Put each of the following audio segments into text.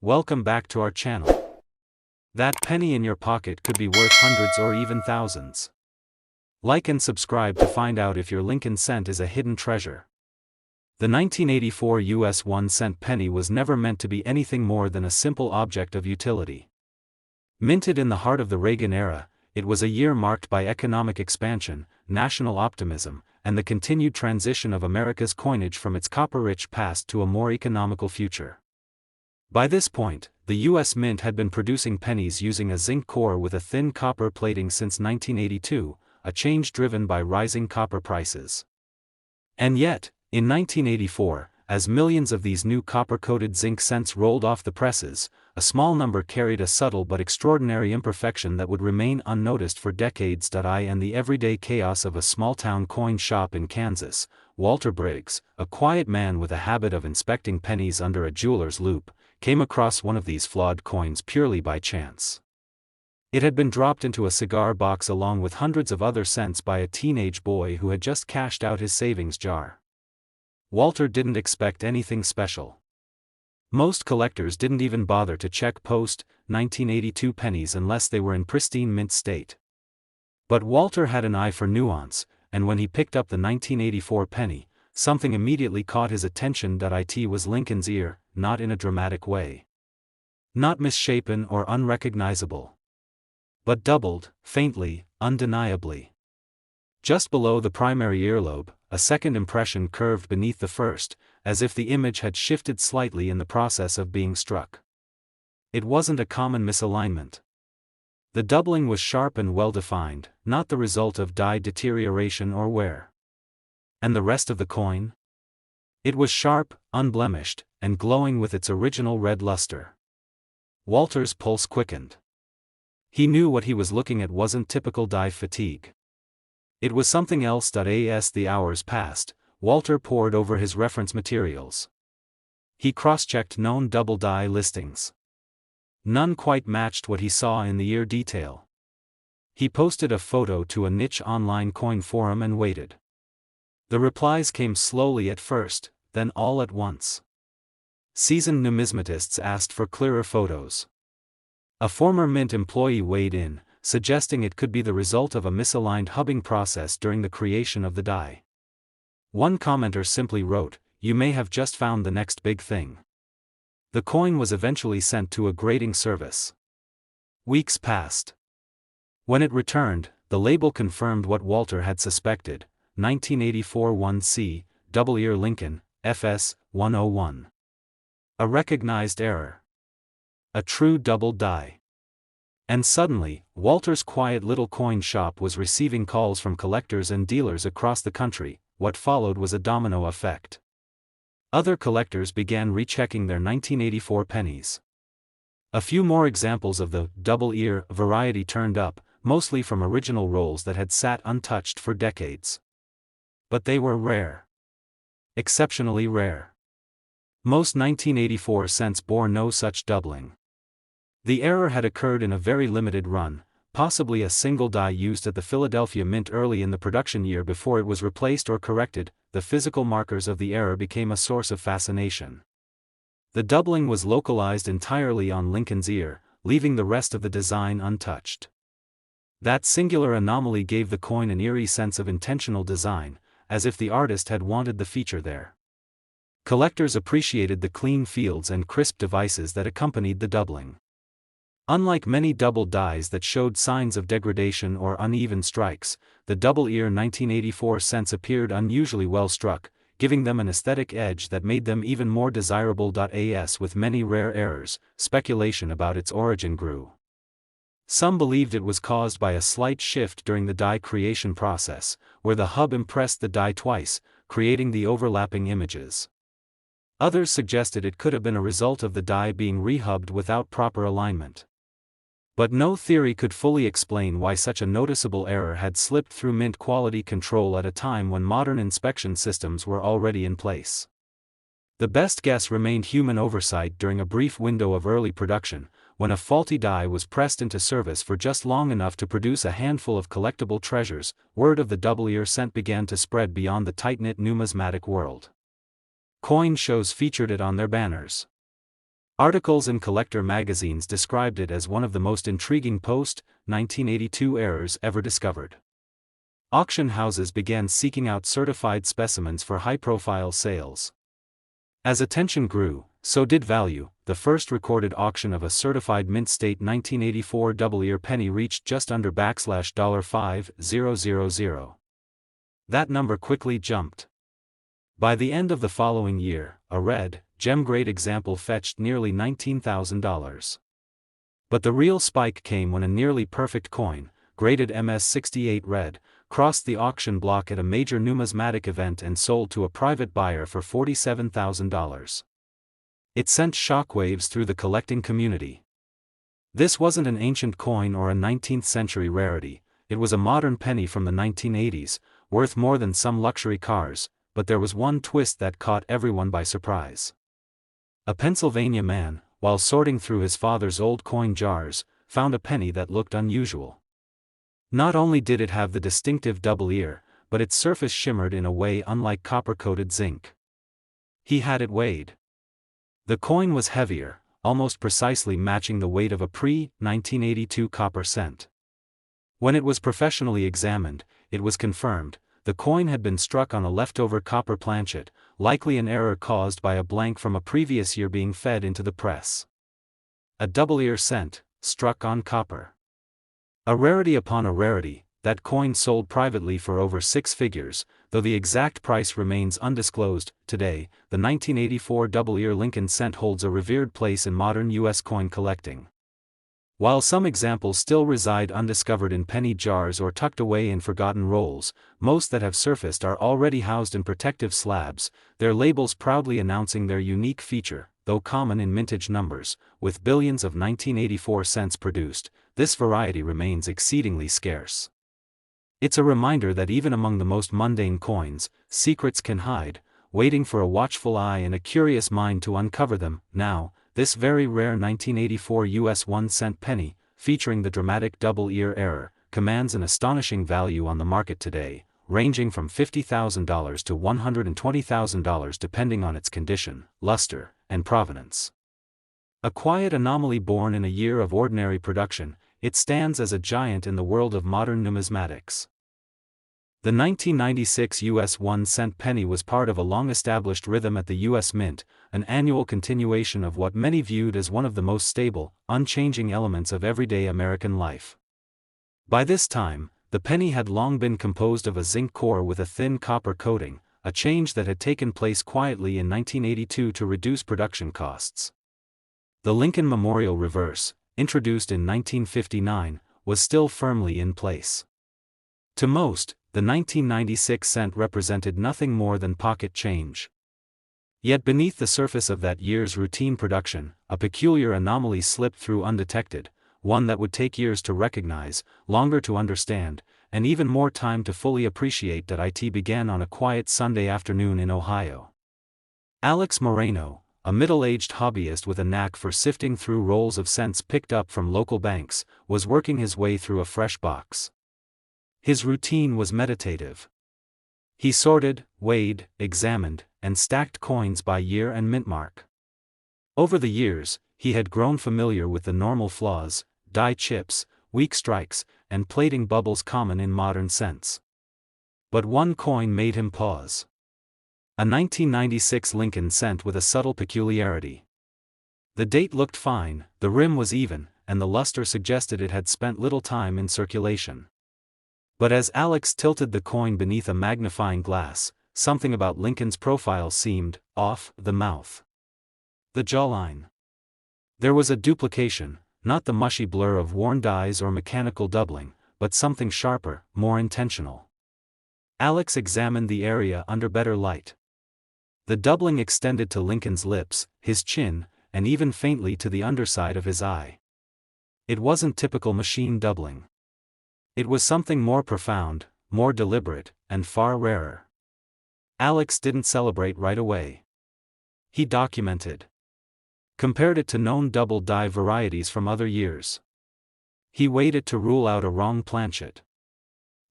Welcome back to our channel. That penny in your pocket could be worth hundreds or even thousands. Like and subscribe to find out if your Lincoln cent is a hidden treasure. The 1984 US 1-cent penny was never meant to be anything more than a simple object of utility. Minted in the heart of the Reagan era, it was a year marked by economic expansion, national optimism, and the continued transition of America's coinage from its copper-rich past to a more economical future. By this point, the U.S. Mint had been producing pennies using a zinc core with a thin copper plating since 1982, a change driven by rising copper prices. And yet, in 1984, as millions of these new copper-coated zinc cents rolled off the presses, a small number carried a subtle but extraordinary imperfection that would remain unnoticed for decades. In the everyday chaos of a small-town coin shop in Kansas, Walter Briggs, a quiet man with a habit of inspecting pennies under a jeweler's loupe, came across one of these flawed coins purely by chance. It had been dropped into a cigar box along with hundreds of other cents by a teenage boy who had just cashed out his savings jar. Walter didn't expect anything special. Most collectors didn't even bother to check post-1982 pennies unless they were in pristine mint state. But Walter had an eye for nuance, and when he picked up the 1984 penny, something immediately caught his attention. It was Lincoln's ear, not in a dramatic way. Not misshapen or unrecognizable. But doubled, faintly, undeniably. Just below the primary earlobe, a second impression curved beneath the first, as if the image had shifted slightly in the process of being struck. It wasn't a common misalignment. The doubling was sharp and well-defined, not the result of die deterioration or wear. And the rest of the coin? It was sharp, unblemished, and glowing with its original red luster. Walter's pulse quickened. He knew what he was looking at wasn't typical die fatigue. It was something else. As the hours passed, Walter pored over his reference materials. He cross-checked known double die listings. None quite matched what he saw in the ear detail. He posted a photo to a niche online coin forum and waited. The replies came slowly at first, then all at once. Seasoned numismatists asked for clearer photos. A former Mint employee weighed in, suggesting it could be the result of a misaligned hubbing process during the creation of the die. One commenter simply wrote, "You may have just found the next big thing." The coin was eventually sent to a grading service. Weeks passed. When it returned, the label confirmed what Walter had suspected: 1984 1C, double-ear Lincoln, FS, 101. A recognized error. A true double die. And suddenly, Walter's quiet little coin shop was receiving calls from collectors and dealers across the country. What followed was a domino effect. Other collectors began rechecking their 1984 pennies. A few more examples of the double-ear variety turned up, mostly from original rolls that had sat untouched for decades. But they were rare. Exceptionally rare. Most 1984 cents bore no such doubling. The error had occurred in a very limited run, possibly a single die used at the Philadelphia Mint early in the production year before it was replaced or corrected. The physical markers of the error became a source of fascination. The doubling was localized entirely on Lincoln's ear, leaving the rest of the design untouched. That singular anomaly gave the coin an eerie sense of intentional design, as if the artist had wanted the feature there. Collectors appreciated the clean fields and crisp devices that accompanied the doubling. Unlike many double dies that showed signs of degradation or uneven strikes, the double-ear 1984 cents appeared unusually well struck, giving them an aesthetic edge that made them even more desirable. As with many rare errors, speculation about its origin grew. Some believed it was caused by a slight shift during the die creation process, where the hub impressed the die twice, creating the overlapping images. Others suggested it could have been a result of the die being rehubbed without proper alignment. But no theory could fully explain why such a noticeable error had slipped through mint quality control at a time when modern inspection systems were already in place. The best guess remained human oversight during a brief window of early production, when a faulty die was pressed into service for just long enough to produce a handful of collectible treasures. Word of the double-ear cent began to spread beyond the tight-knit numismatic world. Coin shows featured it on their banners. Articles in collector magazines described it as one of the most intriguing post-1982 errors ever discovered. Auction houses began seeking out certified specimens for high-profile sales. As attention grew, so did value. The first recorded auction of a certified mint state 1984 DoubleDieError penny reached just under $5,000. That number quickly jumped. By the end of the following year, a red, gem-grade example fetched nearly $19,000. But the real spike came when a nearly perfect coin, graded MS68 red, crossed the auction block at a major numismatic event and sold to a private buyer for $47,000. It sent shockwaves through the collecting community. This wasn't an ancient coin or a 19th-century rarity, it was a modern penny from the 1980s, worth more than some luxury cars, but there was one twist that caught everyone by surprise. A Pennsylvania man, while sorting through his father's old coin jars, found a penny that looked unusual. Not only did it have the distinctive double ear, but its surface shimmered in a way unlike copper-coated zinc. He had it weighed. The coin was heavier, almost precisely matching the weight of a pre-1982 copper cent. When it was professionally examined, it was confirmed, the coin had been struck on a leftover copper planchet, likely an error caused by a blank from a previous year being fed into the press. A double-ear cent, struck on copper. A rarity upon a rarity, that coin sold privately for over six figures, though the exact price remains undisclosed. Today, the 1984 double-ear Lincoln cent holds a revered place in modern U.S. coin collecting. While some examples still reside undiscovered in penny jars or tucked away in forgotten rolls, most that have surfaced are already housed in protective slabs, their labels proudly announcing their unique feature. Though common in mintage numbers, with billions of 1984 cents produced, this variety remains exceedingly scarce. It's a reminder that even among the most mundane coins, secrets can hide, waiting for a watchful eye and a curious mind to uncover them. Now, this very rare 1984 US 1-cent penny, featuring the dramatic double-ear error, commands an astonishing value on the market today, ranging from $50,000 to $120,000 depending on its condition, luster, and provenance. A quiet anomaly born in a year of ordinary production, it stands as a giant in the world of modern numismatics. The 1996 US 1-cent penny was part of a long-established rhythm at the US Mint, an annual continuation of what many viewed as one of the most stable, unchanging elements of everyday American life. By this time, the penny had long been composed of a zinc core with a thin copper coating, a change that had taken place quietly in 1982 to reduce production costs. The Lincoln Memorial reverse, introduced in 1959, was still firmly in place. To most, the 1996 cent represented nothing more than pocket change. Yet beneath the surface of that year's routine production, a peculiar anomaly slipped through undetected, one that would take years to recognize, longer to understand, and even more time to fully appreciate. It began on a quiet Sunday afternoon in Ohio. Alex Moreno, a middle-aged hobbyist with a knack for sifting through rolls of cents picked up from local banks, was working his way through a fresh box. His routine was meditative. He sorted, weighed, examined, and stacked coins by year and mint mark. Over the years, he had grown familiar with the normal flaws, die chips, weak strikes, and plating bubbles common in modern cents. But one coin made him pause. A 1996 Lincoln cent with a subtle peculiarity. The date looked fine, the rim was even, and the luster suggested it had spent little time in circulation. But as Alex tilted the coin beneath a magnifying glass, something about Lincoln's profile seemed off. The mouth, the jawline. There was a duplication, not the mushy blur of worn dies or mechanical doubling, but something sharper, more intentional. Alex examined the area under better light. The doubling extended to Lincoln's lips, his chin, and even faintly to the underside of his eye. It wasn't typical machine doubling. It was something more profound, more deliberate, and far rarer. Alex didn't celebrate right away. He documented. Compared it to known double die varieties from other years. He waited to rule out a wrong planchet.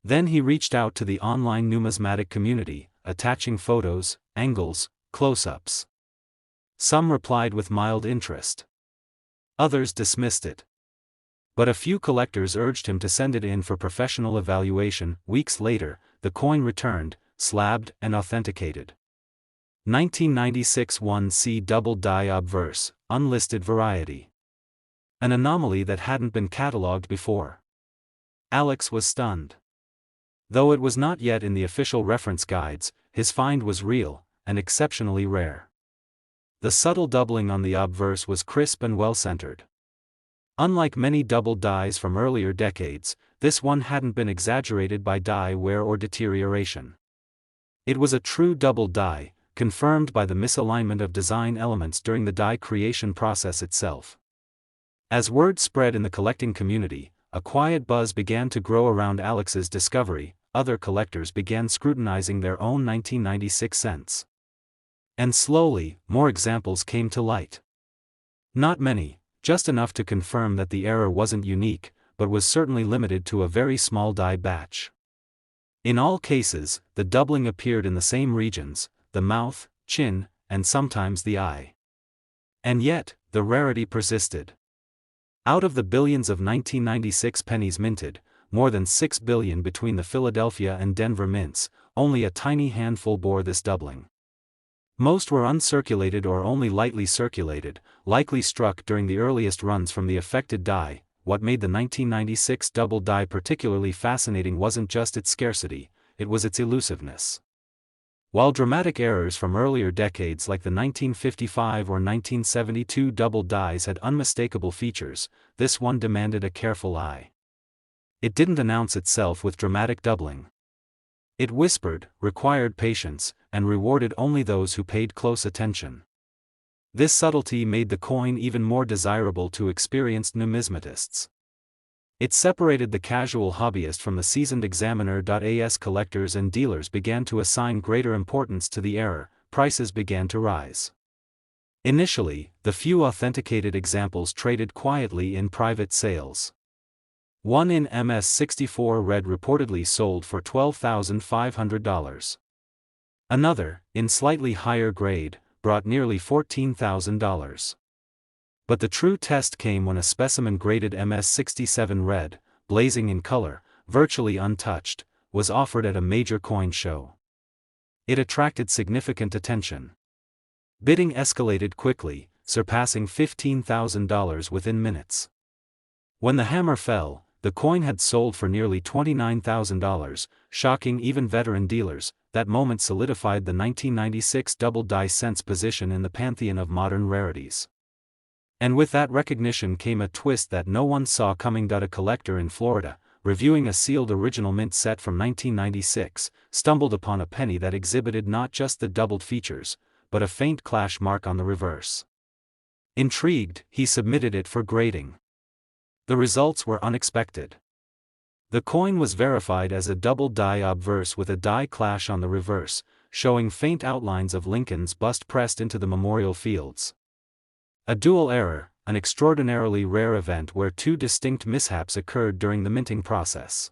Then he reached out to the online numismatic community, attaching photos, angles, close-ups. Some replied with mild interest. Others dismissed it. But a few collectors urged him to send it in for professional evaluation. Weeks later, the coin returned, slabbed and authenticated. 1996 1C double die obverse, unlisted variety. An anomaly that hadn't been catalogued before. Alex was stunned. Though it was not yet in the official reference guides, his find was real, and exceptionally rare. The subtle doubling on the obverse was crisp and well-centered. Unlike many double dies from earlier decades, this one hadn't been exaggerated by die wear or deterioration. It was a true double die, confirmed by the misalignment of design elements during the die creation process itself. As word spread in the collecting community, a quiet buzz began to grow around Alex's discovery. Other collectors began scrutinizing their own 1996 cents. And slowly, more examples came to light. Not many, just enough to confirm that the error wasn't unique, but was certainly limited to a very small die batch. In all cases, the doubling appeared in the same regions, the mouth, chin, and sometimes the eye. And yet, the rarity persisted. Out of the billions of 1996 pennies minted, more than 6 billion between the Philadelphia and Denver mints, only a tiny handful bore this doubling. Most were uncirculated or only lightly circulated, likely struck during the earliest runs from the affected die. What made the 1996 double die particularly fascinating wasn't just its scarcity, it was its elusiveness. While dramatic errors from earlier decades like the 1955 or 1972 double dies had unmistakable features, this one demanded a careful eye. It didn't announce itself with dramatic doubling. It whispered, required patience, and rewarded only those who paid close attention. This subtlety made the coin even more desirable to experienced numismatists. It separated the casual hobbyist from the seasoned examiner. As collectors and dealers began to assign greater importance to the error, prices began to rise. Initially, the few authenticated examples traded quietly in private sales. One in MS64 red reportedly sold for $12,500. Another, in slightly higher grade, brought nearly $14,000. But the true test came when a specimen graded MS67 red, blazing in color, virtually untouched, was offered at a major coin show. It attracted significant attention. Bidding escalated quickly, surpassing $15,000 within minutes. When the hammer fell, the coin had sold for nearly $29,000, shocking even veteran dealers. That moment solidified the 1996 double die cents position in the pantheon of modern rarities. And with that recognition came a twist that no one saw coming. A collector in Florida, reviewing a sealed original mint set from 1996, stumbled upon a penny that exhibited not just the doubled features, but a faint clash mark on the reverse. Intrigued, he submitted it for grading. The results were unexpected. The coin was verified as a double die obverse with a die clash on the reverse, showing faint outlines of Lincoln's bust pressed into the memorial fields. A dual error, an extraordinarily rare event where two distinct mishaps occurred during the minting process.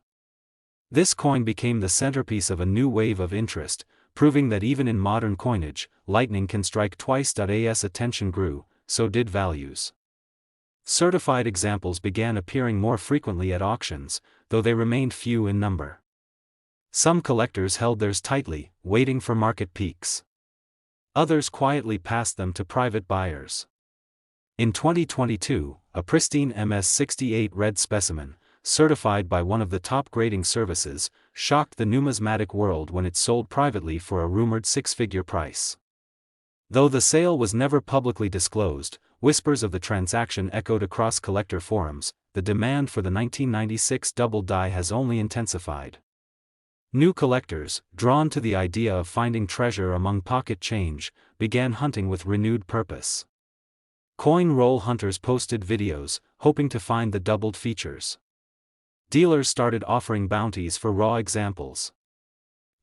This coin became the centerpiece of a new wave of interest, proving that even in modern coinage, lightning can strike twice. As attention grew, so did values. Certified examples began appearing more frequently at auctions, though they remained few in number. Some collectors held theirs tightly, waiting for market peaks. Others quietly passed them to private buyers. In 2022, a pristine MS68 red specimen, certified by one of the top grading services, shocked the numismatic world when it sold privately for a rumored six-figure price. Though the sale was never publicly disclosed, whispers of the transaction echoed across collector forums. The demand for the 1996 double die has only intensified. New collectors, drawn to the idea of finding treasure among pocket change, began hunting with renewed purpose. Coin roll hunters posted videos, hoping to find the doubled features. Dealers started offering bounties for raw examples.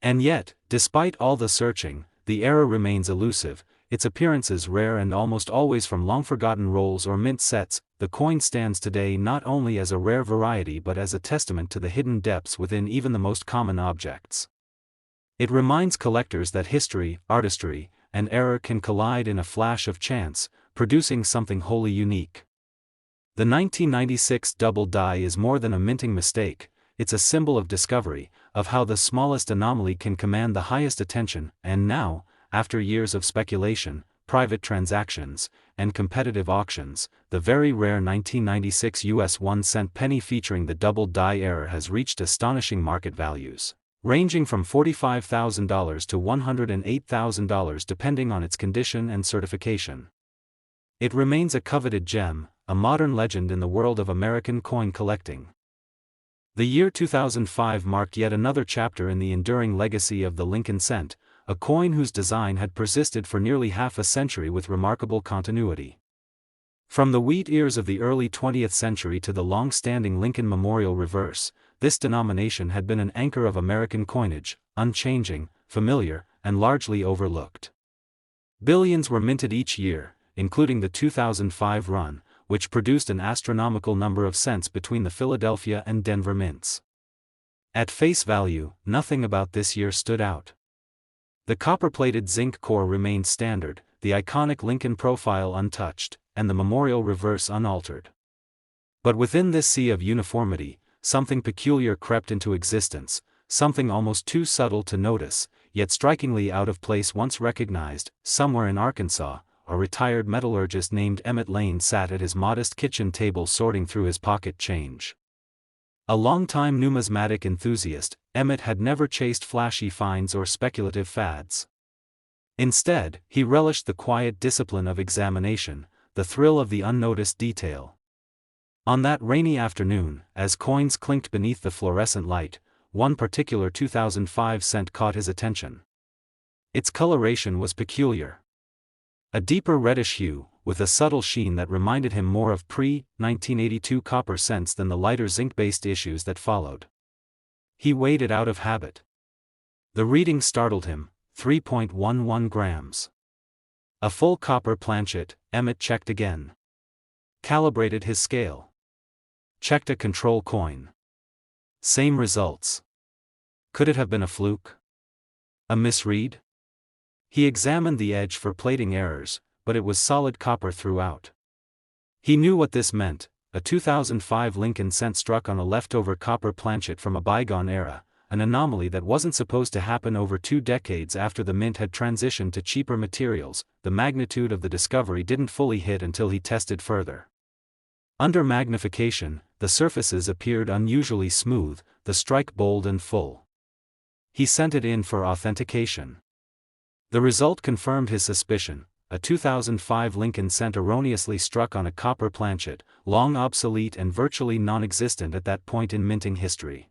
And yet, despite all the searching, the error remains elusive, its appearances rare and almost always from long-forgotten rolls or mint sets. The coin stands today not only as a rare variety but as a testament to the hidden depths within even the most common objects. It reminds collectors that history, artistry, and error can collide in a flash of chance, producing something wholly unique. The 1996 double die is more than a minting mistake, it's a symbol of discovery, of how the smallest anomaly can command the highest attention, and now, after years of speculation, private transactions, and competitive auctions, the very rare 1996 US 1-cent penny featuring the double die error has reached astonishing market values, ranging from $45,000 to $108,000 depending on its condition and certification. It remains a coveted gem, a modern legend in the world of American coin collecting. The year 2005 marked yet another chapter in the enduring legacy of the Lincoln cent, a coin whose design had persisted for nearly half a century with remarkable continuity. From the wheat ears of the early 20th century to the long-standing Lincoln Memorial reverse, this denomination had been an anchor of American coinage, unchanging, familiar, and largely overlooked. Billions were minted each year, including the 2005 run, which produced an astronomical number of cents between the Philadelphia and Denver mints. At face value, nothing about this year stood out. The copper-plated zinc core remained standard, the iconic Lincoln profile untouched, and the memorial reverse unaltered. But within this sea of uniformity, something peculiar crept into existence, something almost too subtle to notice, yet strikingly out of place once recognized. Somewhere in Arkansas, a retired metallurgist named Emmett Lane sat at his modest kitchen table sorting through his pocket change. A longtime numismatic enthusiast, Emmett had never chased flashy finds or speculative fads. Instead, he relished the quiet discipline of examination, the thrill of the unnoticed detail. On that rainy afternoon, as coins clinked beneath the fluorescent light, one particular 2005 cent caught his attention. Its coloration was peculiar. A deeper reddish hue, with a subtle sheen that reminded him more of pre-1982 copper cents than the lighter zinc-based issues that followed. He weighed it out of habit. The reading startled him, 3.11 grams. A full copper planchet. Emmett checked again. Calibrated his scale. Checked a control coin. Same results. Could it have been a fluke? A misread? He examined the edge for plating errors, but it was solid copper throughout. He knew what this meant: a 2005 Lincoln cent struck on a leftover copper planchet from a bygone era, an anomaly that wasn't supposed to happen over 2 decades after the mint had transitioned to cheaper materials. The magnitude of the discovery didn't fully hit until he tested further. Under magnification, the surfaces appeared unusually smooth, the strike bold and full. He sent it in for authentication. The result confirmed his suspicion: a 2005 Lincoln cent erroneously struck on a copper planchet, long obsolete and virtually non-existent at that point in minting history.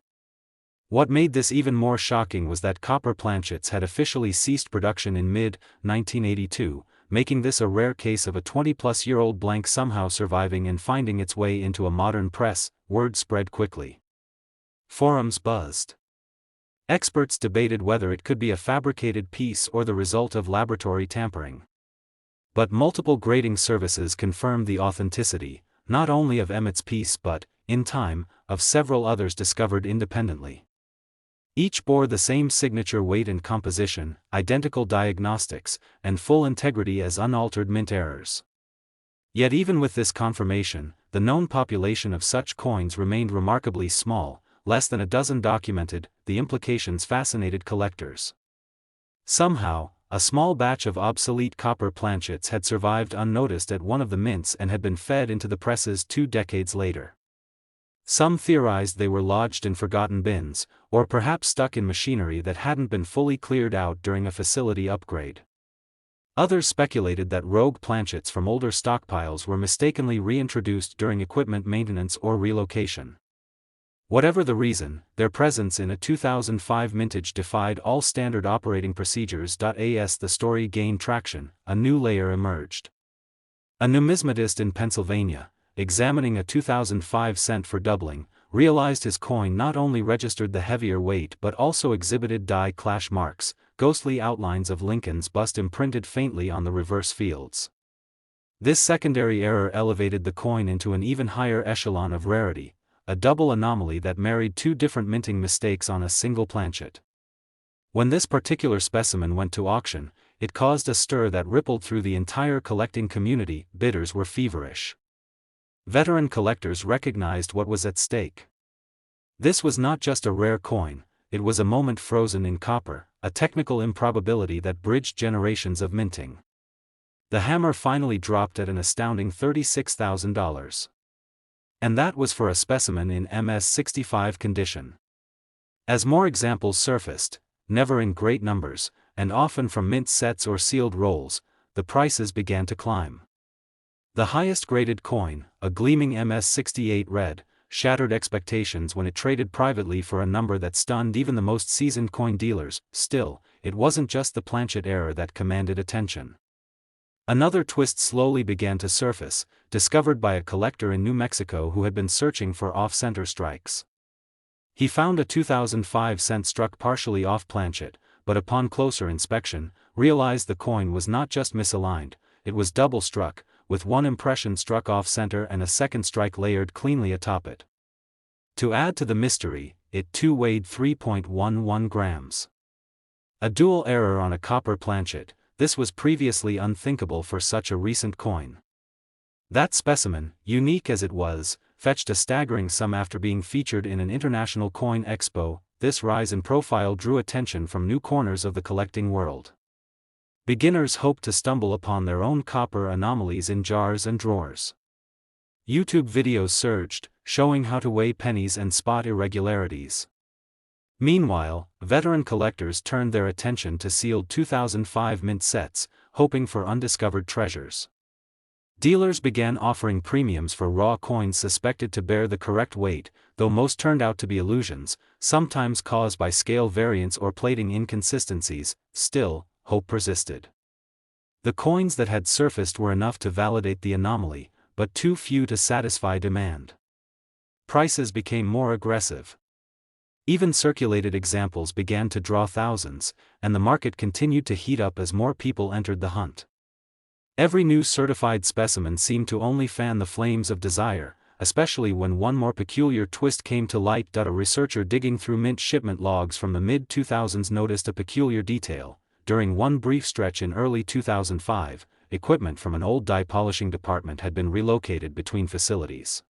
What made this even more shocking was that copper planchets had officially ceased production in mid-1982, making this a rare case of a 20-plus-year-old blank somehow surviving and finding its way into a modern press. Word spread quickly. Forums buzzed. Experts debated whether it could be a fabricated piece or the result of laboratory tampering. But multiple grading services confirmed the authenticity, not only of Emmett's piece but, in time, of several others discovered independently. Each bore the same signature weight and composition, identical diagnostics, and full integrity as unaltered mint errors. Yet even with this confirmation, the known population of such coins remained remarkably small, less than a dozen documented. The implications fascinated collectors. Somehow, a small batch of obsolete copper planchets had survived unnoticed at one of the mints and had been fed into the presses 2 decades later. Some theorized they were lodged in forgotten bins, or perhaps stuck in machinery that hadn't been fully cleared out during a facility upgrade. Others speculated that rogue planchets from older stockpiles were mistakenly reintroduced during equipment maintenance or relocation. Whatever the reason, their presence in a 2005 mintage defied all standard operating procedures. As the story gained traction, a new layer emerged. A numismatist in Pennsylvania, examining a 2005 cent for doubling, realized his coin not only registered the heavier weight but also exhibited die clash marks, ghostly outlines of Lincoln's bust imprinted faintly on the reverse fields. This secondary error elevated the coin into an even higher echelon of rarity, a double anomaly that married 2 different minting mistakes on a single planchet. When this particular specimen went to auction, it caused a stir that rippled through the entire collecting community. Bidders were feverish. Veteran collectors recognized what was at stake. This was not just a rare coin, it was a moment frozen in copper, a technical improbability that bridged generations of minting. The hammer finally dropped at an astounding $36,000. And that was for a specimen in MS-65 condition. As more examples surfaced, never in great numbers, and often from mint sets or sealed rolls, the prices began to climb. The highest graded coin, a gleaming MS-68 red, shattered expectations when it traded privately for a number that stunned even the most seasoned coin dealers. Still, it wasn't just the planchet error that commanded attention. Another twist slowly began to surface, discovered by a collector in New Mexico who had been searching for off-center strikes. He found a 2005 cent struck partially off planchet, but upon closer inspection, realized the coin was not just misaligned, it was double struck, with one impression struck off-center and a second strike layered cleanly atop it. To add to the mystery, it too weighed 3.11 grams. A dual error on a copper planchet. This was previously unthinkable for such a recent coin. That specimen, unique as it was, fetched a staggering sum after being featured in an international coin expo. This rise in profile drew attention from new corners of the collecting world. Beginners hoped to stumble upon their own copper anomalies in jars and drawers. YouTube videos surged, showing how to weigh pennies and spot irregularities. Meanwhile, veteran collectors turned their attention to sealed 2005 mint sets, hoping for undiscovered treasures. Dealers began offering premiums for raw coins suspected to bear the correct weight, though most turned out to be illusions, sometimes caused by scale variance or plating inconsistencies. Still, hope persisted. The coins that had surfaced were enough to validate the anomaly, but too few to satisfy demand. Prices became more aggressive. Even circulated examples began to draw thousands, and the market continued to heat up as more people entered the hunt. Every new certified specimen seemed to only fan the flames of desire, especially when one more peculiar twist came to light. A researcher digging through mint shipment logs from the mid-2000s noticed a peculiar detail. During one brief stretch in early 2005, equipment from an old die polishing department had been relocated between facilities.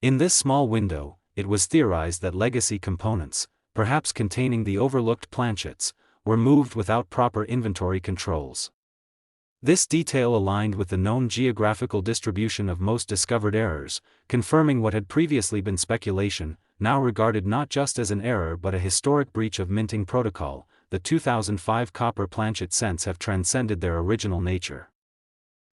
In this small window, it was theorized that legacy components, perhaps containing the overlooked planchets, were moved without proper inventory controls. This detail aligned with the known geographical distribution of most discovered errors, confirming what had previously been speculation, now regarded not just as an error but a historic breach of minting protocol. The 2005 copper planchet cents have transcended their original nature.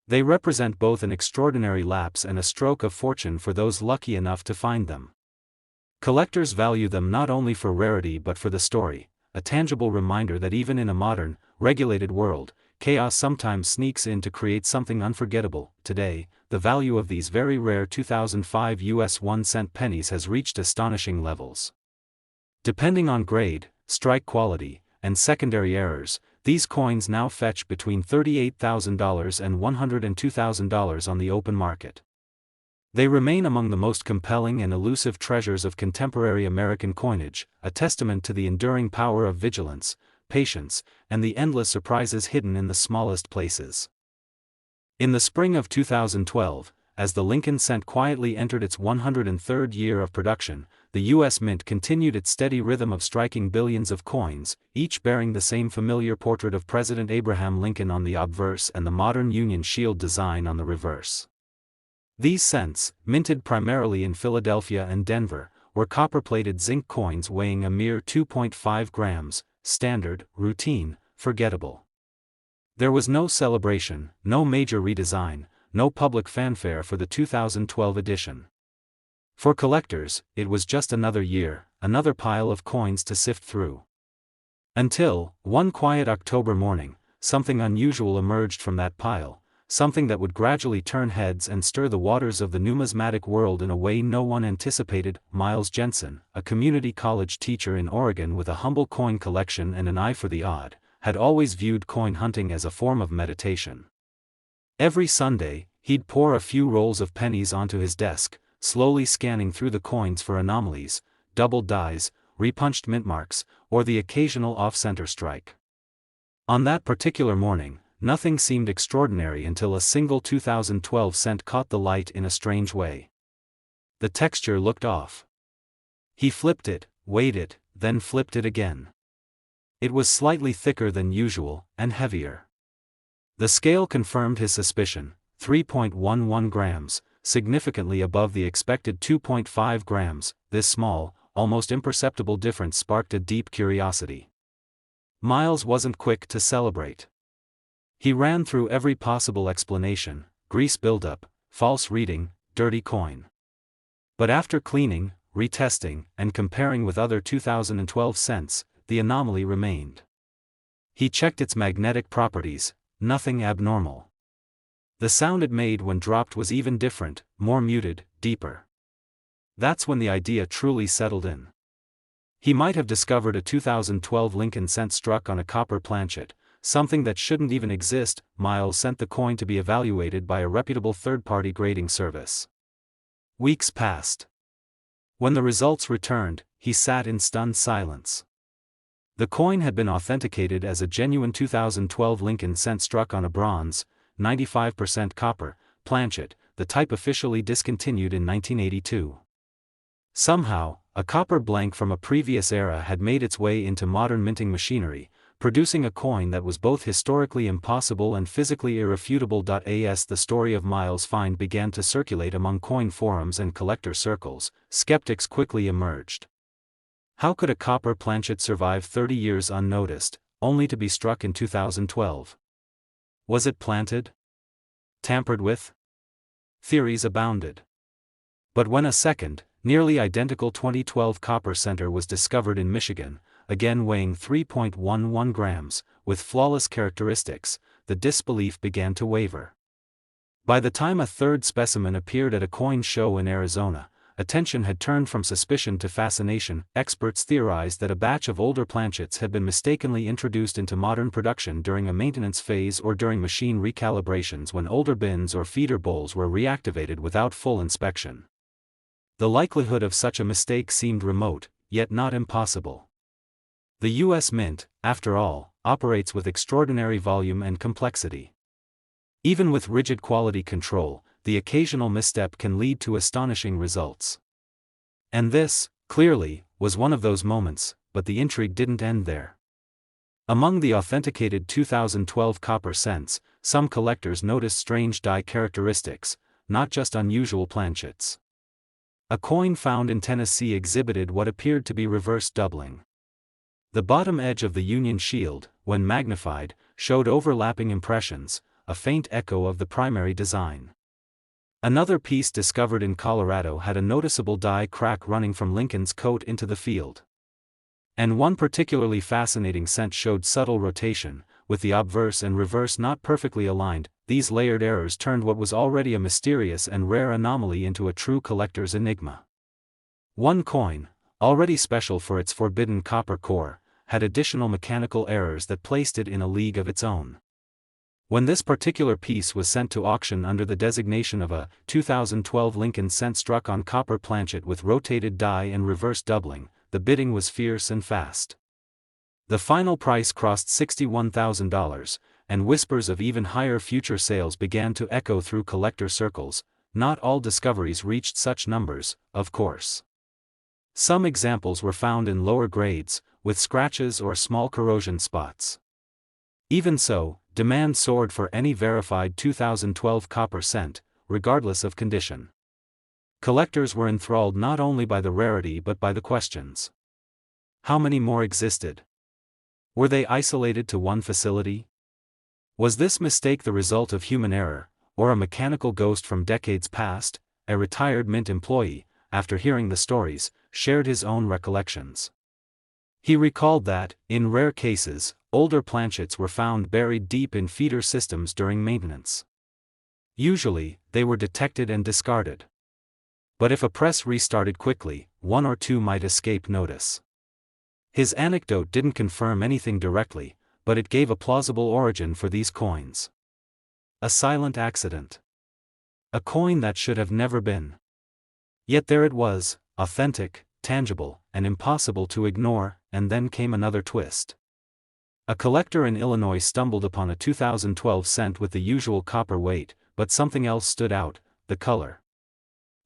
They represent both an extraordinary lapse and a stroke of fortune for those lucky enough to find them. Collectors value them not only for rarity but for the story, a tangible reminder that even in a modern, regulated world, chaos sometimes sneaks in to create something unforgettable. Today, the value of these very rare 2005 US 1-cent pennies has reached astonishing levels. Depending on grade, strike quality, and secondary errors, these coins now fetch between $38,000 and $102,000 on the open market. They remain among the most compelling and elusive treasures of contemporary American coinage, a testament to the enduring power of vigilance, patience, and the endless surprises hidden in the smallest places. In the spring of 2012, as the Lincoln cent quietly entered its 103rd year of production, the U.S. Mint continued its steady rhythm of striking billions of coins, each bearing the same familiar portrait of President Abraham Lincoln on the obverse and the modern Union Shield design on the reverse. These cents, minted primarily in Philadelphia and Denver, were copper-plated zinc coins weighing a mere 2.5 grams, standard, routine, forgettable. There was no celebration, no major redesign, no public fanfare for the 2012 edition. For collectors, it was just another year, another pile of coins to sift through. Until, one quiet October morning, something unusual emerged from that pile, something that would gradually turn heads and stir the waters of the numismatic world in a way no one anticipated. Miles Jensen, a community college teacher in Oregon with a humble coin collection and an eye for the odd, had always viewed coin hunting as a form of meditation. Every Sunday, he'd pour a few rolls of pennies onto his desk, slowly scanning through the coins for anomalies, doubled dies, repunched mint marks, or the occasional off-center strike. On that particular morning, nothing seemed extraordinary until a single 2012 cent caught the light in a strange way. The texture looked off. He flipped it, weighed it, then flipped it again. It was slightly thicker than usual, and heavier. The scale confirmed his suspicion, 3.11 grams, significantly above the expected 2.5 grams. This small, almost imperceptible difference sparked a deep curiosity. Miles wasn't quick to celebrate. He ran through every possible explanation: grease buildup, false reading, dirty coin. But after cleaning, retesting, and comparing with other 2012 cents, the anomaly remained. He checked its magnetic properties, nothing abnormal. The sound it made when dropped was even different, more muted, deeper. That's when the idea truly settled in. He might have discovered a 2012 Lincoln cent struck on a copper planchet, something that shouldn't even exist. Miles sent the coin to be evaluated by a reputable third-party grading service. Weeks passed. When the results returned, he sat in stunned silence. The coin had been authenticated as a genuine 2012 Lincoln cent struck on a bronze, 95% copper, planchet, the type officially discontinued in 1982. Somehow, a copper blank from a previous era had made its way into modern minting machinery, producing a coin that was both historically impossible and physically irrefutable. As the story of Miles' find began to circulate among coin forums and collector circles, skeptics quickly emerged. How could a copper planchet survive 30 years unnoticed, only to be struck in 2012? Was it planted? Tampered with? Theories abounded. But when a second, nearly identical 2012 copper center was discovered in Michigan, again weighing 3.11 grams, with flawless characteristics, the disbelief began to waver. By the time a third specimen appeared at a coin show in Arizona, attention had turned from suspicion to fascination. Experts theorized that a batch of older planchets had been mistakenly introduced into modern production during a maintenance phase or during machine recalibrations when older bins or feeder bowls were reactivated without full inspection. The likelihood of such a mistake seemed remote, yet not impossible. The U.S. Mint, after all, operates with extraordinary volume and complexity. Even with rigid quality control, the occasional misstep can lead to astonishing results. And this, clearly, was one of those moments, but the intrigue didn't end there. Among the authenticated 2012 copper cents, some collectors noticed strange die characteristics, not just unusual planchets. A coin found in Tennessee exhibited what appeared to be reverse doubling. The bottom edge of the Union shield, when magnified, showed overlapping impressions, a faint echo of the primary design. Another piece discovered in Colorado had a noticeable die crack running from Lincoln's coat into the field. And one particularly fascinating cent showed subtle rotation, with the obverse and reverse not perfectly aligned. These layered errors turned what was already a mysterious and rare anomaly into a true collector's enigma. One coin, already special for its forbidden copper core, had additional mechanical errors that placed it in a league of its own. When this particular piece was sent to auction under the designation of a 2012 Lincoln cent struck on copper planchet with rotated die and reverse doubling, the bidding was fierce and fast. The final price crossed $61,000, and whispers of even higher future sales began to echo through collector circles. Not all discoveries reached such numbers, of course. Some examples were found in lower grades, with scratches or small corrosion spots. Even so, demand soared for any verified 2012 copper cent, regardless of condition. Collectors were enthralled not only by the rarity but by the questions. How many more existed? Were they isolated to one facility? Was this mistake the result of human error, or a mechanical ghost from decades past? A retired Mint employee, after hearing the stories, shared his own recollections. He recalled that, in rare cases, older planchets were found buried deep in feeder systems during maintenance. Usually, they were detected and discarded. But if a press restarted quickly, one or two might escape notice. His anecdote didn't confirm anything directly, but it gave a plausible origin for these coins. A silent accident. A coin that should have never been. Yet there it was, authentic, tangible, and impossible to ignore. And then came another twist. A collector in Illinois stumbled upon a 2012 cent with the usual copper weight, but something else stood out: the color.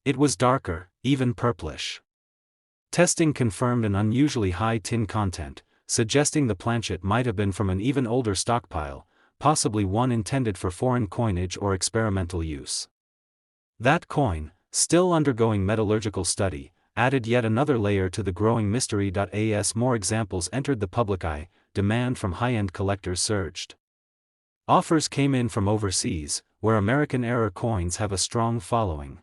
It was darker, even purplish. Testing confirmed an unusually high tin content, suggesting the planchet might have been from an even older stockpile, possibly one intended for foreign coinage or experimental use. That coin, still undergoing metallurgical study, added yet another layer to the growing mystery. As more examples entered the public eye, demand from high-end collectors surged. Offers came in from overseas, where American ErrorCoins have a strong following.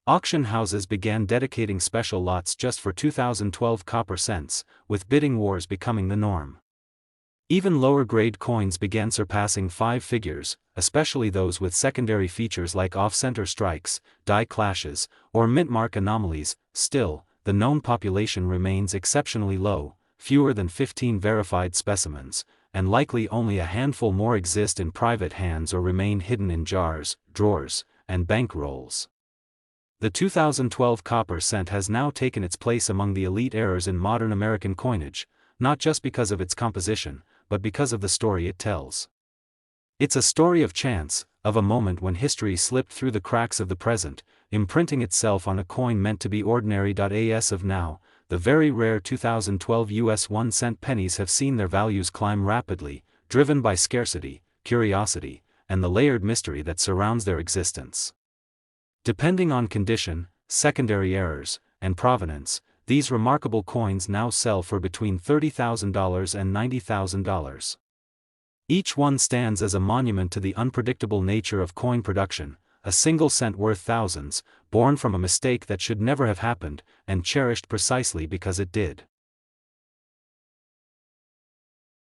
Auction houses began dedicating special lots just for 2012 copper cents, with bidding wars becoming the norm. Even lower-grade coins began surpassing 5 figures, especially those with secondary features like off-center strikes, die clashes, or mint-mark anomalies. Still, the known population remains exceptionally low, fewer than 15 verified specimens, and likely only a handful more exist in private hands or remain hidden in jars, drawers, and bank rolls. The 2012 copper cent has now taken its place among the elite errors in modern American coinage, not just because of its composition, but because of the story it tells. It's a story of chance, of a moment when history slipped through the cracks of the present, imprinting itself on a coin meant to be ordinary. As of now, the very rare 2012 US 1-cent pennies have seen their values climb rapidly, driven by scarcity, curiosity, and the layered mystery that surrounds their existence. Depending on condition, secondary errors, and provenance, these remarkable coins now sell for between $30,000 and $90,000. Each one stands as a monument to the unpredictable nature of coin production, a single cent worth thousands, born from a mistake that should never have happened, and cherished precisely because it did.